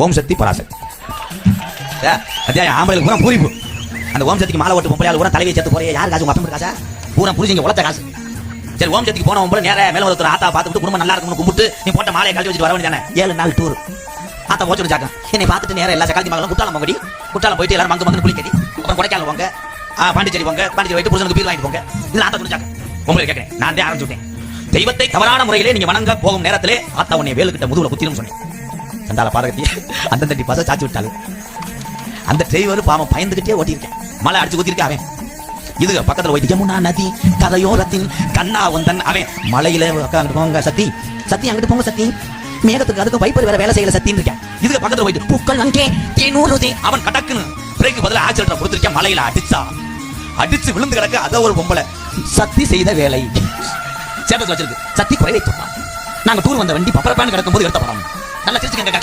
ஓம் சக்தி பராசக்தி. ஆம்பளை பூரா பூரிப்பு. அந்த ஓம் சக்திக்கு மாலை ஓட்டு பொம்பளையால் பூரா தலையை சேர்த்து போறே யாரு காசு? உங்க அப்பன் காசா? பூரா புரிஞ்சுங்க உழைச்ச காசு. சரி, ஓம் சக்திக்கு போன போல நேர மேல ஒரு ஆத்தா பார்த்துட்டு குடும்பம் நல்லா இருக்கும்னு கும்பிட்டு நீ போட்ட மாலையை கழட்டி வச்சுட்டு வர வேண்டியதானே? 7 நாள் டூர் ஆத்தா போச்சு சாக்க. என்னை பார்த்துட்டு நேரம் எல்லா சக்காலத்தி மகளும் குட்டாலம் போங்கடி. குட்டாலம் போயிட்டு எல்லாரும் மங்கு குளிக்கடி. அப்புறம் கொடைக்கானல் போங்க, பாண்டிச்சேரி போங்க. பாண்டிச்சேரி போயிட்டு புருஷனுக்கு பீர் வாங்கிட்டு போங்க. இதுல ஆத்தா துணிச்சாக்க. உங்களை கேட்கிறேன், நான் தான் ஆரம்பிச்சுட்டேன். தெய்வத்தை தவறான முறையிலே நீங்க வணங்க போகும் நேரத்திலே ஆத்தா உன்னை வேலுக்கிட்ட முதுகுல குத்திரும் சொன்னேன். சண்டால பாதகத்தி அந்த தட்டி பாச சாச்சி விட்டாரு. அந்த டிரைவர் பாவம் பயந்துகிட்டே ஓட்டியிருக்கேன். மழை அடிச்சு குத்திருக்க அவன். இது பக்கத்துல போயிட்டு யமுனா நதி கரையோரத்தின் கண்ணா வந்தன் அவன் மலையில அங்கிட்டு போங்க சத்தி சத்தி அங்கிட்டு போங்க சத்தி மேகத்துக்கு அதுக்கு வைப்பர் வேற வேலை செய்யல சத்தின்னு இருக்கேன். இதுக்கு பக்கத்துல போயிட்டு பூக்கள் அங்கே தேனூறுதே அவன் கடக்குன்னு பிரேக்கு பதிலா ஆக்சிடென்ட் கொடுத்துருக்கேன். மலையில அடிச்சு விழுந்து கிடக்கு. அத ஒரு பொம்பளை சத்தி செய்த வேலை சேட்டஸ் வச்சிருக்கு. சத்தி குறைவை சொன்னா நாங்க டூர் வந்த வண்டி பப்பரப்பான்னு கிடக்கும் போது எடுத்த படம் நல்லா சிரிச்சுக்கங்க.